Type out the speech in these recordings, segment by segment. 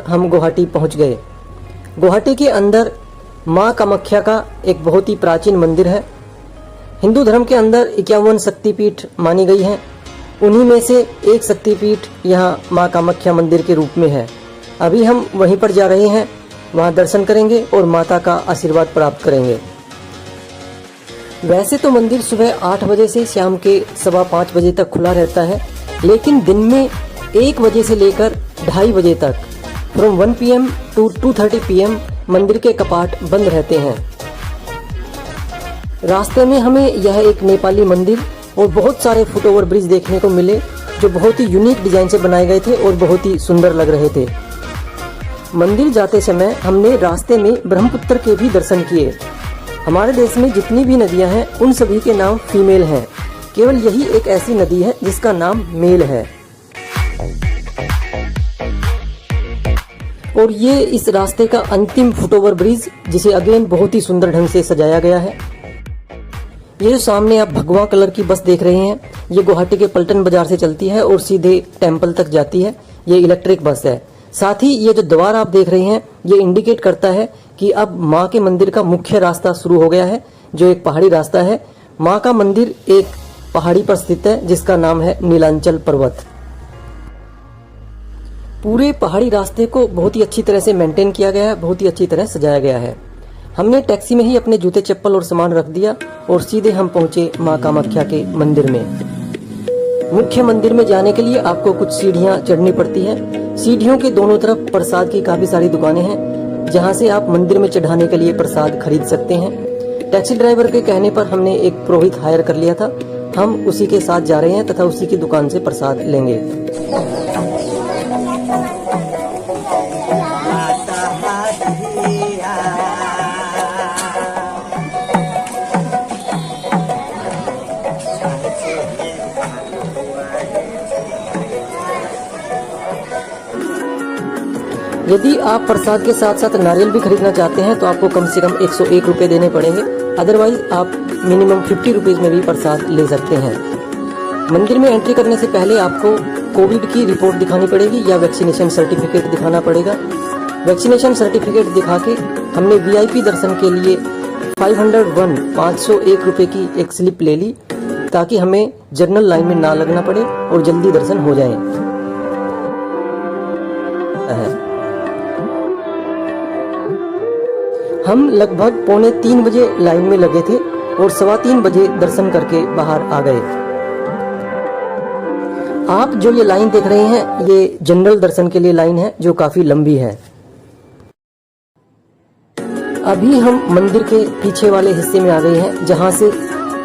हम गुवाहाटी पहुंच गए। गुवाहाटी के अंदर माँ कामाख्या का एक बहुत ही प्राचीन मंदिर है। हिंदू धर्म के अंदर 51 शक्तिपीठ मानी गई हैं। उन्हीं में से एक शक्तिपीठ यहाँ माँ कामाख्या मंदिर के रूप में है। अभी हम वहीं पर जा रहे हैं, वहाँ दर्शन करेंगे और माता का आशीर्वाद प्राप्त करेंगे। वैसे तो मंदिर सुबह 8 बजे से शाम के 5:15 बजे तक खुला रहता है, लेकिन दिन में 1 बजे से लेकर 2:30 बजे तक फ्रॉम 1 PM to 2:30 PM मंदिर के कपाट बंद रहते हैं। रास्ते में हमें यह एक नेपाली मंदिर और बहुत सारे फुटओवर ब्रिज देखने को मिले, जो बहुत ही यूनिक डिजाइन से बनाए गए थे और बहुत ही सुंदर लग रहे थे। मंदिर जाते समय हमने रास्ते में ब्रह्मपुत्र के भी दर्शन किए। हमारे देश में जितनी भी नदियां हैं उन सभी के नाम फीमेल हैं, केवल यही एक ऐसी नदी है जिसका नाम मेल है। और ये इस रास्ते का अंतिम फुटओवर ब्रिज, जिसे अगेन बहुत ही सुंदर ढंग से सजाया गया है। ये जो सामने आप भगवा कलर की बस देख रहे हैं, ये गुवाहाटी के पलटन बाजार से चलती है और सीधे टेम्पल तक जाती है। ये इलेक्ट्रिक बस है। साथ ही ये जो द्वार आप देख रहे हैं, ये इंडिकेट करता है कि अब माँ के मंदिर का मुख्य रास्ता शुरू हो गया है, जो एक पहाड़ी रास्ता है। माँ का मंदिर एक पहाड़ी पर स्थित है जिसका नाम है नीलांचल पर्वत। पूरे पहाड़ी रास्ते को बहुत ही अच्छी तरह से मेंटेन किया गया है, बहुत ही अच्छी तरह सजाया गया है। हमने टैक्सी में ही अपने जूते चप्पल और सामान रख दिया और सीधे हम पहुंचे माँ कामाख्या के मंदिर में। मुख्य मंदिर में जाने के लिए आपको कुछ सीढ़ियां चढ़नी पड़ती है। सीढ़ियों के दोनों तरफ प्रसाद की काफी सारी दुकानें हैं, जहां से आप मंदिर में चढ़ाने के लिए प्रसाद खरीद सकते हैं। टैक्सी ड्राइवर के कहने पर हमने एक पुरोहित हायर कर लिया था। हम उसी के साथ जा रहे हैं तथा उसी की दुकान से प्रसाद लेंगे। यदि आप प्रसाद के साथ साथ नारियल भी खरीदना चाहते हैं तो आपको कम से कम 101 रुपये देने पड़ेंगे। अदरवाइज आप मिनिमम 50 रुपीज़ में भी प्रसाद ले सकते हैं। मंदिर में एंट्री करने से पहले आपको कोविड की रिपोर्ट दिखानी पड़ेगी या वैक्सीनेशन सर्टिफिकेट दिखाना पड़ेगा। वैक्सीनेशन सर्टिफिकेट दिखा के हमने VIP दर्शन के लिए 501 रुपये की एक स्लिप ले ली, ताकि हमें जनरल लाइन में ना लगना पड़े और जल्दी दर्शन हो जाए। हम लगभग 2:45 बजे लाइन में लगे थे और 3:15 बजे दर्शन करके बाहर आ गए। आप जो ये लाइन देख रहे हैं, ये जनरल दर्शन के लिए लाइन है, जो काफी लंबी है। अभी हम मंदिर के पीछे वाले हिस्से में आ गए हैं, जहां से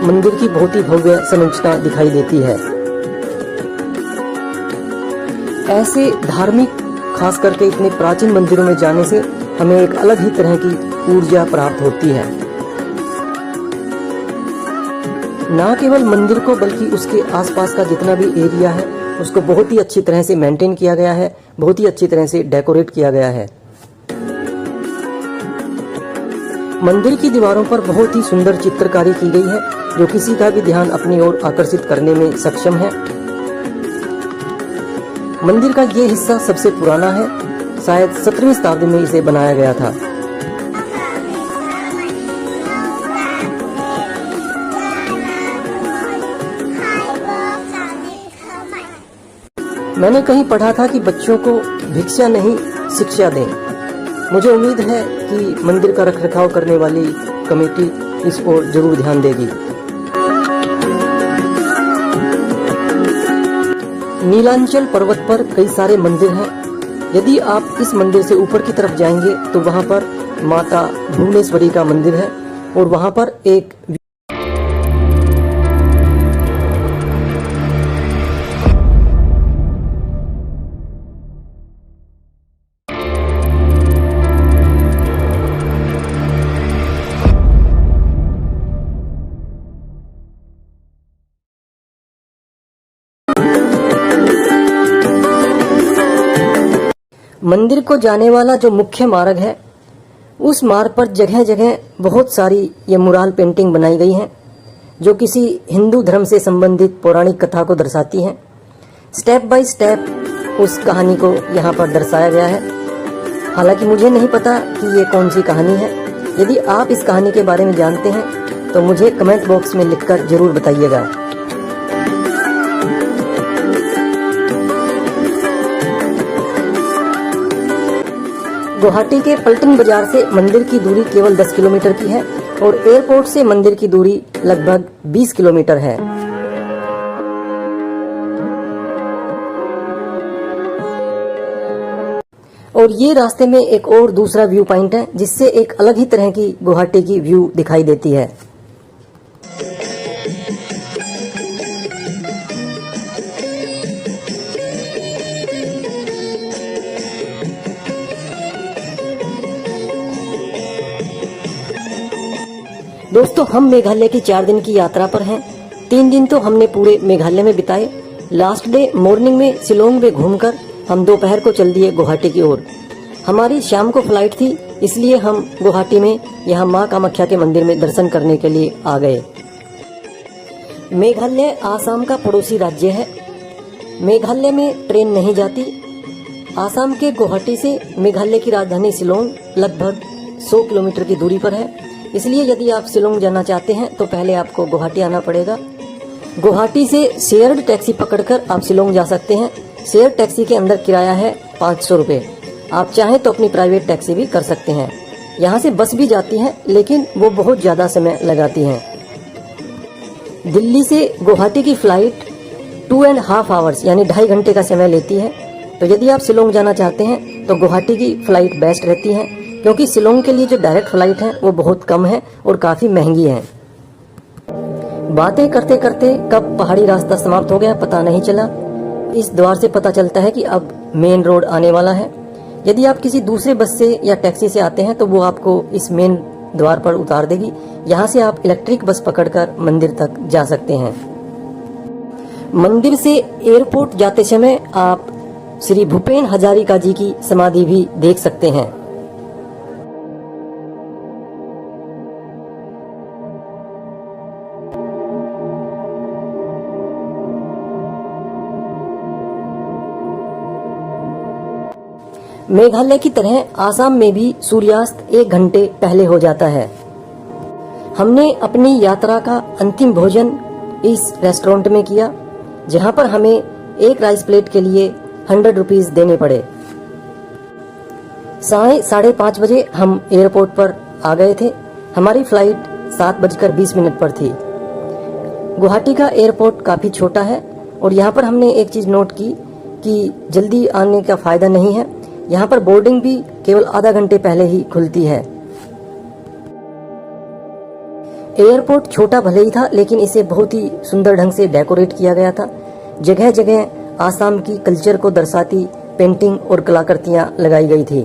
मंदिर की बहुत ही भव्य संरचना दिखाई देती है। ऐसे धार्मिक, खास करके इतने प्राचीन मंदिरों में जाने से हमें एक अलग ही तरह की ऊर्जा प्राप्त होती है। न केवल मंदिर को, बल्कि उसके आसपास का जितना भी एरिया है उसको बहुत ही अच्छी तरह से मेंटेन किया गया है, बहुत ही अच्छी तरह से डेकोरेट किया गया है। मंदिर की दीवारों पर बहुत ही सुंदर चित्रकारी की गई है, जो किसी का भी ध्यान अपनी ओर आकर्षित करने में सक्षम है। मंदिर का ये हिस्सा सबसे पुराना है, शायद 17वीं शताब्दी में इसे बनाया गया था। मैंने कहीं पढ़ा था कि बच्चों को भिक्षा नहीं शिक्षा दें। मुझे उम्मीद है कि मंदिर का रखरखाव करने वाली कमेटी इस ओर जरूर ध्यान देगी। नीलांचल पर्वत पर कई सारे मंदिर हैं। यदि आप इस मंदिर से ऊपर की तरफ जाएंगे तो वहां पर माता भुवनेश्वरी का मंदिर है और वहां पर एक मंदिर को जाने वाला जो मुख्य मार्ग है, उस मार्ग पर जगह जगह बहुत सारी ये मुराल पेंटिंग बनाई गई हैं, जो किसी हिंदू धर्म से संबंधित पौराणिक कथा को दर्शाती हैं। स्टेप बाय स्टेप उस कहानी को यहाँ पर दर्शाया गया है। हालांकि मुझे नहीं पता कि ये कौन सी कहानी है। यदि आप इस कहानी के बारे में जानते हैं तो मुझे कमेंट बॉक्स में लिखकर जरूर बताइएगा। गुवाहाटी के पल्टन बाजार से मंदिर की दूरी केवल 10 किलोमीटर की है और एयरपोर्ट से मंदिर की दूरी लगभग 20 किलोमीटर है। और ये रास्ते में एक और दूसरा व्यू पॉइंट है जिससे एक अलग ही तरह की गुवाहाटी की व्यू दिखाई देती है। दोस्तों, हम मेघालय की 4 दिन की यात्रा पर हैं। 3 दिन तो हमने पूरे मेघालय में बिताए। लास्ट डे मॉर्निंग में शिलोंग में घूमकर हम दोपहर को चल दिए गुवाहाटी की ओर। हमारी शाम को फ्लाइट थी, इसलिए हम गुवाहाटी में यहाँ माँ कामाख्या के मंदिर में दर्शन करने के लिए आ गए। मेघालय आसाम का पड़ोसी राज्य है। मेघालय में ट्रेन नहीं जाती। आसाम के गुवाहाटी से मेघालय की राजधानी शिलोंग लगभग 100 किलोमीटर की दूरी पर है। इसलिए यदि आप शिलोंग जाना चाहते हैं तो पहले आपको गुवाहाटी आना पड़ेगा। गुवाहाटी से शेयर्ड टैक्सी पकड़कर आप शिलोंग जा सकते हैं। शेयर टैक्सी के अंदर किराया है 500 रुपये। आप चाहें तो अपनी प्राइवेट टैक्सी भी कर सकते हैं। यहाँ से बस भी जाती है, लेकिन वो बहुत ज़्यादा समय लगाती हैं। दिल्ली से गुवाहाटी की फ्लाइट 2.5 आवर्स यानी 2.5 घंटे का समय लेती है। तो यदि आप शिलोंग जाना चाहते हैं तो गुवाहाटी की फ्लाइट बेस्ट रहती है, क्योंकि शिलोंग के लिए जो डायरेक्ट फ्लाइट है वो बहुत कम है और काफ़ी महंगी है। बातें करते करते कब पहाड़ी रास्ता समाप्त हो गया पता नहीं चला। इस द्वार से पता चलता है कि अब मेन रोड आने वाला है। यदि आप किसी दूसरे बस से या टैक्सी से आते हैं तो वो आपको इस मेन द्वार पर उतार देगी। यहाँ से आप इलेक्ट्रिक बस पकड़कर मंदिर तक जा सकते हैं। मंदिर से एयरपोर्ट जाते समय आप श्री भूपेन हजारिका जी की समाधि भी देख सकते हैं। मेघालय की तरह आसाम में भी सूर्यास्त 1 घंटे पहले हो जाता है। हमने अपनी यात्रा का अंतिम भोजन इस रेस्टोरेंट में किया, जहां पर हमें एक राइस प्लेट के लिए 100 रुपीज देने पड़े। 5:30 बजे हम एयरपोर्ट पर आ गए थे। हमारी फ्लाइट 7:20 पर थी। गुवाहाटी का एयरपोर्ट काफ़ी छोटा है और यहाँ पर हमने एक चीज़ नोट की कि जल्दी आने का फ़ायदा नहीं है। यहाँ पर बोर्डिंग भी केवल आधा घंटे पहले ही खुलती है। एयरपोर्ट छोटा भले ही था, लेकिन इसे बहुत ही सुंदर ढंग से डेकोरेट किया गया था। जगह जगह आसाम की कल्चर को दर्शाती पेंटिंग और कलाकृतियाँ लगाई गई थी।